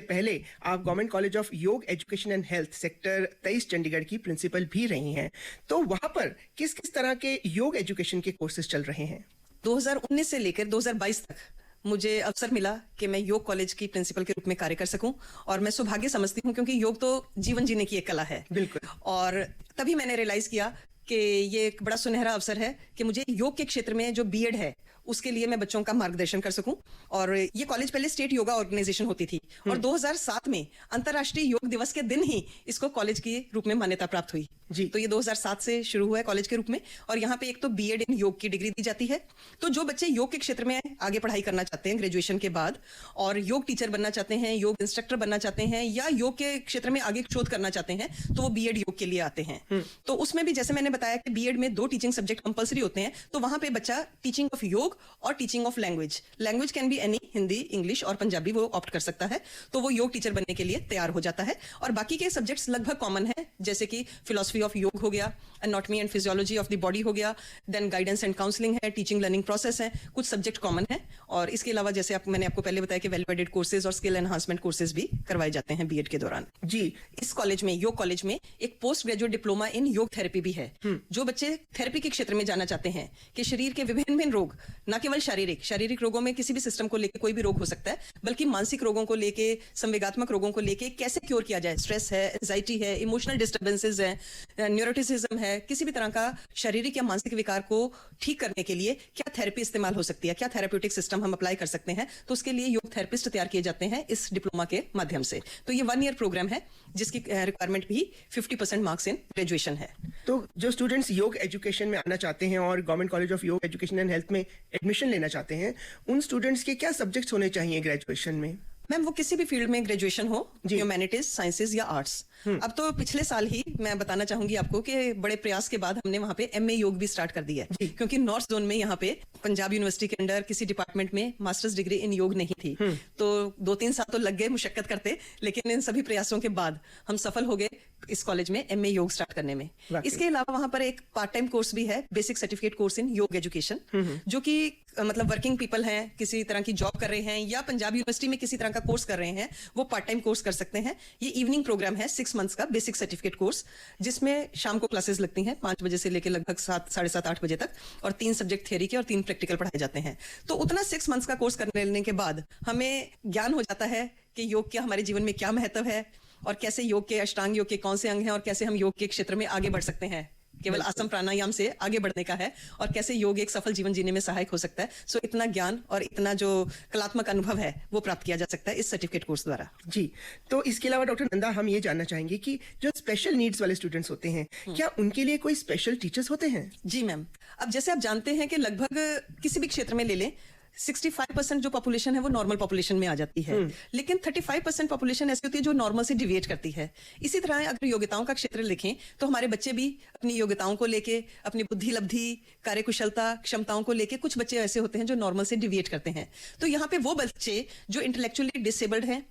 पहले आप government college of योग education and health sector 23 Chandigarh की प्रिंसिपल भी रही हैं। तो वहां पर किस किस तरह के योग एजुकेशन के कोर्सेज चल रहे हैं? 2019 से लेकर 2022 तक मुझे अवसर मिला कि मैं योग कॉलेज की प्रिंसिपल के रूप में कार्य कर सकूं, और मैं सौभाग्य समझती हूं क्योंकि योग तो जीवन जीने की एक कला है। बिल्कुल। और तभी मैंने रियलाइज किया कि ये एक बड़ा सुनहरा अवसर है कि मुझे योग के क्षेत्र में जो बीएड है उसके लिए मैं बच्चों का मार्गदर्शन कर सकूं। और ये कॉलेज पहले स्टेट योगा ऑर्गेनाइजेशन होती थी, और 2007 में अंतर्राष्ट्रीय योग दिवस के दिन ही इसको कॉलेज के रूप में मान्यता प्राप्त हुई जी। तो ये 2007 से शुरू हुआ है कॉलेज के रूप में। और यहाँ पे एक तो बीएड इन योग की डिग्री दी जाती है। तो जो बच्चे योग के क्षेत्र में आगे पढ़ाई करना चाहते हैं ग्रेजुएशन के बाद, और योग टीचर बनना चाहते हैं, योग इंस्ट्रक्टर बनना चाहते हैं, या योग के क्षेत्र में आगे शोध करना चाहते हैं, तो वो बीएड योग के लिए आते हैं। तो उसमें भी जैसे मैंने बताया कि बीएड में 2 टीचिंग सब्जेक्ट कंपलसरी होते हैं, तो वहां पे बच्चा टीचिंग ऑफ योग और teaching of language can be any, Hindi, English और पंजाबी, वो ऑप्ट कर सकता है। तो वो योग टीचर बनने के लिए तैयार हो जाता है। और बाकी के सब्जेक्ट्स लगभग कॉमन है, जैसे कि फिलॉसफी ऑफ योग हो गया, anatomy and physiology of the body हो गया, देन गाइडेंस एंड काउंसलिंग है, टीचिंग लर्निंग प्रोसेस है, कुछ सब्जेक्ट कॉमन है। और इसके अलावा जैसे मैंने आपको पहले बताया कि वैल्यू एडेड कोर्सेज और स्किल एनहांसमेंट कोर्सेज भी करवाए जाते हैं बीएड के दौरान जी। इस कॉलेज में, योग कॉलेज में, एक पोस्ट ग्रेजुएट डिप्लोमा इन योग थेरेपी भी है। जो बच्चे थेरेपी के क्षेत्र में जाना चाहते हैं कि शरीर के विभिन्न रोग, न केवल शारीरिक रोगों में किसी भी सिस्टम को लेकर कोई भी रोग हो सकता है, बल्कि मानसिक रोगों को लेके, संवेगात्मक रोगों को लेके कैसे क्योर किया जाए, स्ट्रेस है, एंजाइटी है, इमोशनल डिस्टर्बेंसेस है, न्यूरोटिसिज्म है, किसी भी तरह का शारीरिक या मानसिक विकार को ठीक करने के लिए क्या थेरेपी इस्तेमाल हो सकती है, क्या थेरेप्यूटिक सिस्टम हम अप्लाई कर सकते हैं, तो उसके लिए योग थेरेपिस्ट तैयार किए जाते हैं इस डिप्लोमा के माध्यम से। तो ये 1 ईयर प्रोग्राम है जिसकी रिक्वायरमेंट भी 50% मार्क्स इन ग्रेजुएशन है। तो जो स्टूडेंट्स योग एजुकेशन में आना चाहते हैं और गवर्नमेंट कॉलेज ऑफ योग एजुकेशन एंड हेल्थ में एडमिशन लेना चाहते हैं, उन स्टूडेंट्स के क्या सब्जेक्ट्स होने चाहिए ग्रेजुएशन में? मैम, वो किसी भी फील्ड में ग्रेजुएशन हो, ह्यूमैनिटीज, साइंसेज या आर्ट्स। अब तो पिछले साल ही मैं बताना चाहूंगी आपको कि बड़े प्रयास के बाद हमने वहां पे एमए योग भी स्टार्ट कर दिया है, क्योंकि नॉर्थ जोन में यहाँ पे पंजाब यूनिवर्सिटी के अंडर किसी डिपार्टमेंट में मास्टर्स डिग्री इन योग नहीं थी। तो 2-3 साल तो लग गए मुशक्कत करते, लेकिन इन सभी प्रयासों के बाद हम सफल हो गए इस कॉलेज में एमए योग स्टार्ट करने में। इसके अलावा वहां पर एक पार्ट टाइम कोर्स भी है, बेसिक सर्टिफिकेट कोर्स इन योग एजुकेशन, जो कि मतलब वर्किंग पीपल हैं, किसी तरह की जॉब कर रहे हैं या पंजाब यूनिवर्सिटी में किसी तरह का कोर्स कर रहे हैं, वो पार्ट टाइम कोर्स कर सकते हैं। ये इवनिंग प्रोग्राम है, 6 मंथ्स का बेसिक सर्टिफिकेट कोर्स, जिसमें शाम को क्लासेस लगती हैं 5 बजे से लेकर लगभग 7, साढ़े 7, 8 बजे तक, और 3 सब्जेक्ट थियरी के और 3 प्रैक्टिकल पढ़ाए जाते हैं। तो उतना 6 मंथ्स का कोर्स करने लेने के बाद हमें ज्ञान हो जाता है कि योग का हमारे जीवन में क्या महत्व है, और कैसे योग के, अष्टांग योग के कौन से अंग हैं, और कैसे हम योग के क्षेत्र में आगे बढ़ सकते हैं। केवल आसन प्राणायाम से आगे बढ़ने का है, और कैसे योग एक सफल जीवन जीने में सहायक हो सकता है। सो इतना ज्ञान और इतना जो कलात्मक अनुभव है वो प्राप्त किया जा सकता है इस सर्टिफिकेट कोर्स द्वारा। जी। तो इसके अलावा डॉक्टर नंदा, हम ये जानना चाहेंगे कि जो स्पेशल नीड्स वाले स्टूडेंट्स होते हैं, क्या उनके लिए कोई स्पेशल टीचर्स होते हैं? जी मैम, अब जैसे आप जानते हैं कि लगभग किसी भी क्षेत्र में ले लें, 65% जो पॉपुलेशन है वो नॉर्मल पॉपुलेशन में आ जाती है, लेकिन 35% पॉपुलेशन ऐसी होती है जो नॉर्मल से डिविएट करती है। इसी तरह अगर योग्यताओं का क्षेत्र देखें तो हमारे बच्चे भी अपनी योग्यताओं को लेके, अपनी बुद्धि लब्धि, कार्यकुशलता, क्षमताओं को लेके, कुछ बच्चे ऐसे होते हैं जो नॉर्मल से डिविएट करते हैं। तो यहाँ पे वो बच्चे जो इंटेलेक्चुअली डिसेबल्ड हैं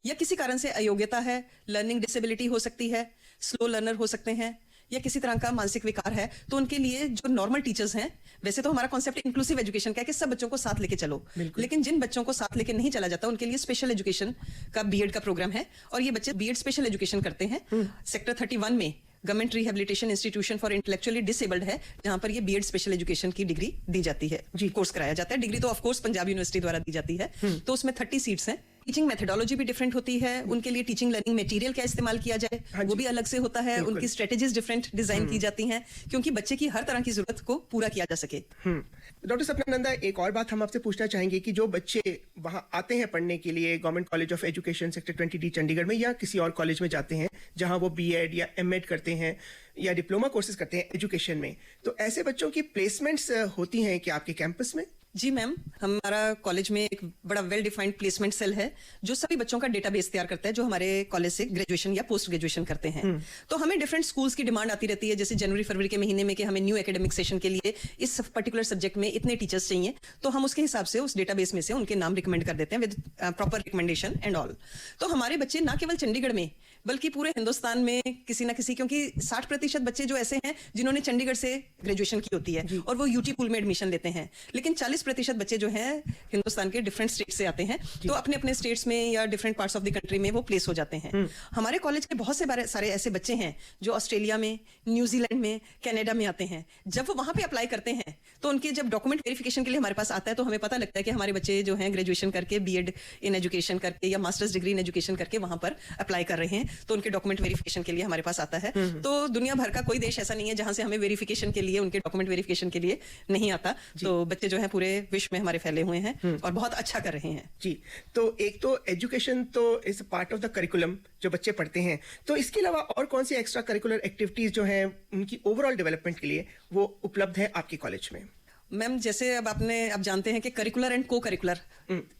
या किसी कारण से अयोग्यता है, लर्निंग डिसेबिलिटी हो सकती है, स्लो लर्नर हो सकते हैं, या किसी तरह का मानसिक विकार है, तो उनके लिए जो नॉर्मल टीचर्स हैं, वैसे तो हमारा कॉन्सेप्ट इंक्लूसिव एजुकेशन का है कि सब बच्चों को साथ लेके चलो, लेकिन जिन बच्चों को साथ लेके नहीं चला जाता उनके लिए स्पेशल एजुकेशन का बीएड का प्रोग्राम है, और ये बच्चे बीएड स्पेशल एजुकेशन करते हैं। सेक्टर 31 में government rehabilitation institution for intellectually disabled है, जहां पर ये बीएड स्पेशल एजुकेशन की डिग्री दी जाती है, कोर्स कराया जाता है। डिग्री तो ऑफ कोर्स पंजाब यूनिवर्सिटी द्वारा दी जाती है। तो उसमें 30 सीट्स हैं। टीचिंग मेथोडोलॉजी भी डिफरेंट होती है, उनके लिए टीचिंग लर्निंग मटेरियल क्या इस्तेमाल किया जाए वो भी अलग से होता है, उनकी स्ट्रेटेजीज डिफरेंट डिजाइन की जाती हैं, क्योंकि बच्चे की हर तरह की जरूरत को पूरा किया जा सके। डॉक्टर सपना नंदा, एक और बात हम आपसे पूछना चाहेंगे कि जो बच्चे वहां आते हैं पढ़ने के लिए government college of education sector 20D Chandigarh में, या किसी और कॉलेज में जाते हैं जहां वो बीएड या एमएड करते हैं या डिप्लोमा कोर्सेज करते हैं एजुकेशन में, तो ऐसे बच्चों की प्लेसमेंट्स होती हैं क्या आपके कैंपस में? जी मैम, हमारा कॉलेज में एक बड़ा वेल डिफाइंड प्लेसमेंट सेल है जो सभी बच्चों का डेटाबेस तैयार करता है जो हमारे कॉलेज से ग्रेजुएशन या पोस्ट ग्रेजुएशन करते हैं। तो हमें डिफरेंट स्कूल्स की डिमांड आती रहती है, जैसे जनवरी फरवरी के महीने में कि हमें न्यू एकेडमिक सेशन के लिए इस पर्टिकुलर सब्जेक्ट में इतने टीचर्स चाहिए, तो हम उसके हिसाब से उस डेटाबेस में से उनके नाम रिकमेंड कर देते हैं with proper recommendation and all. तो हमारे बच्चे ना केवल चंडीगढ़ में बल्कि पूरे हिंदुस्तान में किसी ना किसी, क्योंकि 60% बच्चे जो ऐसे हैं जिन्होंने चंडीगढ़ से ग्रेजुएशन की होती है और वो यूटी पूल में एडमिशन लेते हैं, लेकिन 40% बच्चे जो हैं हिंदुस्तान के डिफरेंट स्टेट से आते हैं, तो अपने अपने स्टेट्स में या different parts of the country में वो प्लेस हो जाते हैं। हमारे कॉलेज के बहुत से सारे ऐसे बच्चे हैं जो ऑस्ट्रेलिया में, न्यूजीलैंड में, कनाडा में आते हैं। जब वो वहां पे अप्लाई करते हैं तो उनके जब डॉक्यूमेंट वेरिफिकेशन के लिए हमारे पास आता है तो हमें पता लगता है कि हमारे बच्चे जो हैं ग्रेजुएशन करके, बीएड इन एजुकेशन करके या मास्टर्स डिग्री इन एजुकेशन करके वहां पर अप्लाई कर रहे हैं, तो उनके डॉक्यूमेंट वेरिफिकेशन के लिए हमारे पास आता है। तो दुनिया भर का कोई देश ऐसा नहीं है जहां से हमें वेरिफिकेशन के लिए, उनके डॉक्यूमेंट वेरिफिकेशन के लिए नहीं आता। तो बच्चे जो है पूरे विश्व में हमारे फैले हुए हैं और बहुत अच्छा कर रहे हैं। जी, तो एक तो एजुकेशन तो is part of the curriculum जो बच्चे पढ़ते हैं, तो इसके अलावा और कौन सी एक्स्ट्रा करिकुलर एक्टिविटीज जो हैं उनकी ओवरऑल डेवलपमेंट के लिए वो उपलब्ध है आपके कॉलेज में? मैम, जैसे अब जानते हैं कि करिकुलर एंड को करिकुलर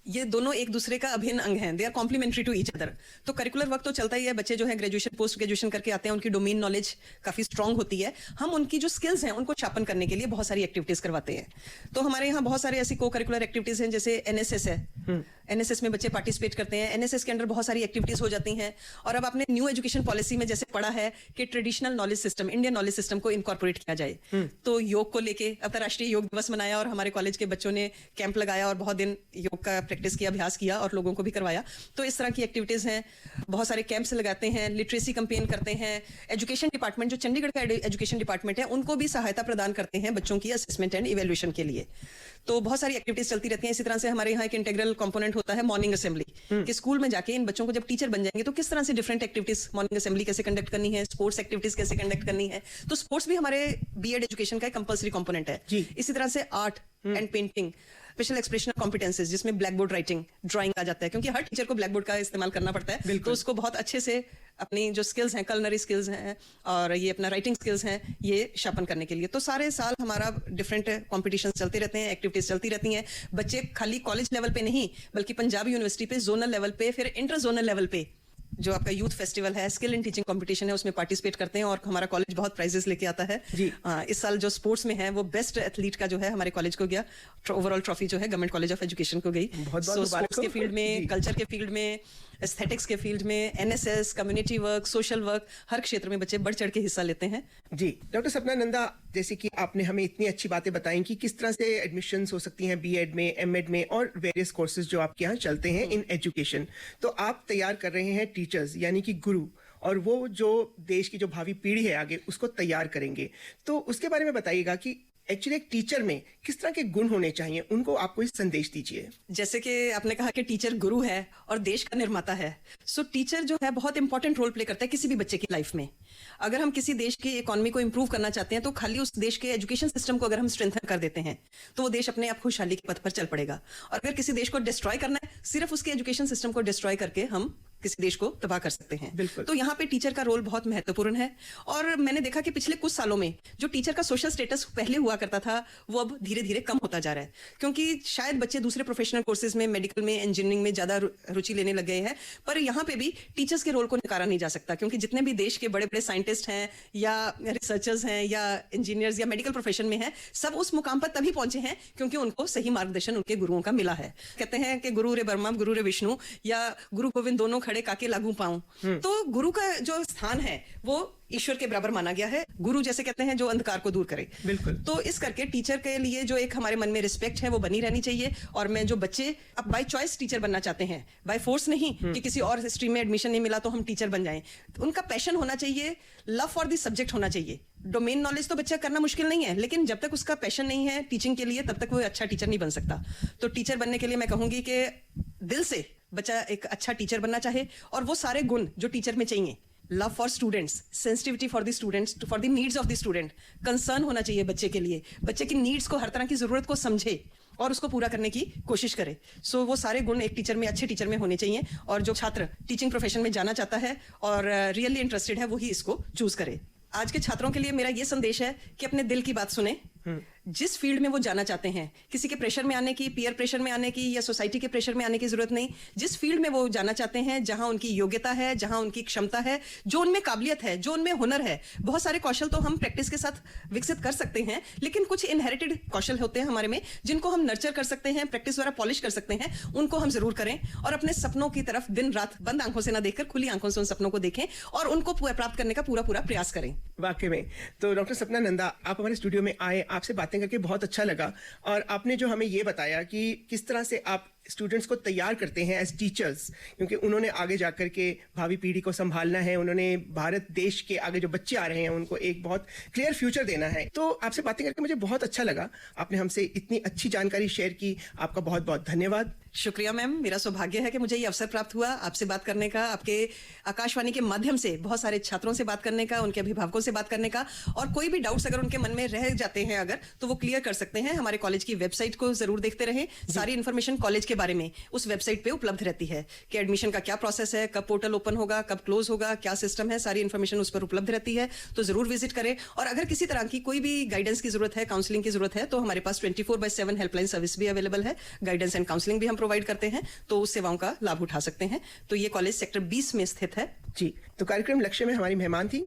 ये दोनों एक दूसरे का अभिन्न अंग हैं, they are complementary to each other. तो करिकुलर वर्क तो चलता ही है, बच्चे जो है ग्रेजुएशन, पोस्ट ग्रेजुएशन करके आते हैं, उनकी डोमेन नॉलेज काफी स्ट्रांग होती है। हम उनकी जो स्किल्स हैं उनको शार्पन करने के लिए बहुत सारी एक्टिविटीज करवाते हैं। तो हमारे यहाँ बहुत सारे ऐसी को करिकुलर एक्टिविटीज हैं, जैसे एनएसएस है, एनएसएस में बच्चे पार्टिसिपेट करते हैं। एनएसएस के अंदर बहुत सारी एक्टिविटीज हो जाती हैं। और अब आपने न्यू एजुकेशन पॉलिसी में जैसे पढ़ा है कि traditional knowledge system, Indian knowledge system को इनकॉर्पोरेट किया जाए, तो योग को लेके अंतर्राष्ट्रीय योग दिवस मनाया और हमारे कॉलेज के बच्चों ने कैंप लगाया और बहुत दिन योग का प्रैक्टिस किया, अभ्यास किया और लोगों को भी करवाया। तो इस तरह की एक्टिविटीज हैं, बहुत सारे कैंप्स लगाते हैं, लिटरेसी कैंपेन करते हैं। एजुकेशन डिपार्टमेंट, जो चंडीगढ़ का एजुकेशन डिपार्टमेंट है, उनको भी सहायता प्रदान करते हैं बच्चों की असेसमेंट एंड इवैल्यूएशन के लिए। तो बहुत सारी एक्टिविटीज चलती रहती हैं। इसी तरह से हमारे यहाँ एक इंटीग्रल कंपोनेंट होता है मॉर्निंग असेंबली, कि स्कूल में जाके इन बच्चों को जब टीचर बन जाएंगे तो किस तरह से डिफरेंट एक्टिविटीज, मॉर्निंग असेंबली कैसे कंडक्ट करनी है, स्पोर्ट्स एक्टिविटीज कैसे कंडक्ट करनी है। तो स्पोर्ट्स भी हमारे बीएड एजुकेशन का एक कंपल्सरी कंपोनेंट है। इसी तरह से art and painting, special expressional competences, जिसमें ब्लैक बोर्ड राइटिंग, ड्राइंग आ जाता है, क्योंकि हर टीचर को ब्लैक बोर्ड का इस्तेमाल करना पड़ता है। तो उसको बहुत अच्छे से अपनी जो स्किल्स हैं, कलनरी स्किल्स हैं और ये अपना राइटिंग स्किल्स हैं, ये शार्पन करने के लिए। तो सारे साल हमारा डिफरेंट कॉम्पिटिशन चलते रहते हैं, एक्टिविटीज चलती रहती हैं। बच्चे खाली कॉलेज लेवल पे नहीं, बल्कि पंजाब यूनिवर्सिटी पे जोनल लेवल पे, फिर इंटर जोनल लेवल पे जो आपका यूथ फेस्टिवल है, स्किल इन टीचिंग कंपटीशन है, उसमें पार्टिसिपेट करते हैं और हमारा कॉलेज बहुत प्राइजेस लेके आता है। इस साल जो स्पोर्ट्स में है वो बेस्ट एथलीट का जो है हमारे कॉलेज को गया, ओवरऑल ट्रॉफी जो है गवर्नमेंट कॉलेज ऑफ एजुकेशन को गई। सो स्पोर्ट्स के फील्ड में, कल्चर के फील्ड में, एस्थेटिक्स के फील्ड में, NSS, community work, social work, हर क्षेत्र में बच्चे बढ़ चढ़ के हिस्सा लेते हैं। जी, डॉक्टर सपना नंदा, जैसे कि आपने हमें इतनी अच्छी बातें बताई कि किस तरह से एडमिशंस हो सकती हैं बीएड में, एमएड में और वेरियस कोर्सेज जो आपके यहाँ चलते हैं इन एजुकेशन। तो आप तैयार कर रहे हैं टीचर्स, यानी कि गुरु, और वो जो देश की जो भावी पीढ़ी है आगे उसको तैयार करेंगे। तो उसके बारे में बताइएगा कि एक्चुअली एक टीचर में किस तरह के गुण होने चाहिए, उनको आप कोई संदेश दीजिए। जैसे कि आपने कहा कि टीचर गुरु है और देश का निर्माता है, सो टीचर जो है बहुत इंपॉर्टेंट रोल प्ले करता है किसी भी बच्चे की लाइफ में। अगर हम किसी देश की इकोनॉमी को इंप्रूव करना चाहते हैं तो खाली उस देश के एजुकेशन सिस्टम को अगर हम स्ट्रेंथन कर देते हैं तो वो देश अपने आप खुशहाली के पथ पर चल पड़ेगा। और अगर किसी देश को डिस्ट्रॉय करना है, सिर्फ उसके एजुकेशन सिस्टम को डिस्ट्रॉय करके हम किसी देश को तबाह कर सकते हैं। तो यहाँ पे टीचर का रोल बहुत महत्वपूर्ण है। और मैंने देखा कि पिछले कुछ सालों में जो टीचर का सोशल स्टेटस पहले हुआ करता था वो अब धीरे धीरे कम होता जा रहा है, क्योंकि शायद बच्चे दूसरे प्रोफेशनल कोर्सेज में, मेडिकल में, इंजीनियरिंग में ज्यादा रुचि लेने लग गए हैं। पर यहाँ पे भी टीचर्स के रोल को नकारा नहीं जा सकता, क्योंकि जितने भी देश के बड़े बड़े साइंटिस्ट हैं या रिसर्चर्स हैं या इंजीनियर्स या मेडिकल प्रोफेशन में हैं, सब उस मुकाम पर तभी पहुंचे हैं क्योंकि उनको सही मार्गदर्शन उनके गुरुओं का मिला है। कहते हैं कि गुरु रे ब्रह्मा गुरु रे विष्णु, या गुरु गोविंद दोनों खड़े काके लागू पाऊं। तो गुरु का जो स्थान है वो ईश्वर के बराबर माना गया है। गुरु जैसे कहते हैं जो अंधकार को दूर करे। बिल्कुल। तो इस करके टीचर के लिए जो एक हमारे मन में रिस्पेक्ट है वो बनी रहनी चाहिए। और मैं जो बच्चे अब बाय चॉइस टीचर बनना चाहते हैं, बाय फोर्स नहीं कि किसी और स्ट्रीम में एडमिशन नहीं मिला तो हम टीचर बन जाएं, उनका पैशन होना चाहिए, लव फॉर द सब्जेक्ट होना चाहिए। डोमेन नॉलेज तो बच्चा करना मुश्किल नहीं है, लेकिन जब तक उसका पैशन नहीं है टीचिंग के लिए, तब तक वो अच्छा टीचर नहीं बन सकता। तो टीचर बनने के लिए मैं कहूंगी कि दिल से बच्चा एक अच्छा टीचर बनना चाहे और वो सारे गुण जो टीचर में चाहिए, love for students, sensitivity for the students, for the needs of the student, concern होना चाहिए बच्चे के लिए, बच्चे की नीड्स को, हर तरह की जरूरत को समझे और उसको पूरा करने की कोशिश करे। सो वो सारे गुण एक टीचर में, अच्छे टीचर में होने चाहिए। और जो छात्र टीचिंग प्रोफेशन में जाना चाहता है और रियली इंटरेस्टेड है, वही इसको चूज करे। आज के छात्रों के लिए मेरा ये संदेश है कि अपने दिल की बात सुने, जिस फील्ड में वो जाना चाहते हैं, किसी के प्रेशर में आने की, पीयर प्रेशर में आने की या सोसाइटी के प्रेशर में आने की जरूरत नहीं। जिस फील्ड में वो जाना चाहते हैं, जहां उनकी योग्यता है, जहां उनकी क्षमता है, जो उनमें काबिलियत है, जो उनमें हुनर है, बहुत सारे कौशल तो हम प्रैक्टिस के साथ विकसित कर सकते हैं, लेकिन कुछ इनहेरिटेड कौशल होते हैं हमारे में जिनको हम नर्चर कर सकते हैं, प्रैक्टिस द्वारा पॉलिश कर सकते हैं। उनको हम जरूर करें और अपने सपनों की तरफ दिन रात बंद आंखों से ना देखकर खुली आंखों से उन सपनों को देखें और उनको प्राप्त करने का पूरा प्रयास करें। वाकई में। तो डॉक्टर सपना नंदा, आप हमारे स्टूडियो में आए, आपसे बातें करके बहुत अच्छा लगा और आपने जो हमें ये बताया कि किस तरह से आप स्टूडेंट्स को तैयार करते हैं एज टीचर्स, क्योंकि उन्होंने आगे जाकर के भावी पीढ़ी को संभालना है, उन्होंने भारत देश के आगे जो बच्चे आ रहे हैं उनको एक बहुत क्लियर फ्यूचर देना है। तो आपसे बातें करके मुझे बहुत अच्छा लगा, आपने हमसे इतनी अच्छी जानकारी शेयर की, आपका बहुत बहुत धन्यवाद। शुक्रिया मैम, मेरा सौभाग्य है कि मुझे ये अवसर प्राप्त हुआ आपसे बात करने का, आपके आकाशवाणी के माध्यम से बहुत सारे छात्रों से बात करने का, उनके अभिभावकों से बात करने का, और कोई भी डाउट्स अगर उनके मन में रह जाते हैं अगर, तो वो क्लियर कर सकते हैं। हमारे कॉलेज की वेबसाइट को जरूर देखते रहें, सारी इन्फॉर्मेशन कॉलेज के बारे में उस वेबसाइट पे उपलब्ध रहती है कि एडमिशन का क्या प्रोसेस है, कब पोर्टल ओपन होगा, कब क्लोज होगा, क्या सिस्टम है, सारी इन्फॉर्मेशन उस पर उपलब्ध रहती है। तो जरूर विजिट करें और अगर किसी तरह की कोई भी गाइडेंस की जरूरत है, काउंसलिंग की जरूरत है, तो हमारे पास 24/7 हेल्पलाइन सर्विस भी अवेलेबल है। गाइडेंस एंड काउंसलिंग भी हम प्रोवाइड करते हैं, तो उस सेवाओं का लाभ उठा सकते हैं। तो ये कॉलेज सेक्टर 20 में स्थित है। जी, तो कार्यक्रम लक्ष्य में हमारी मेहमान थी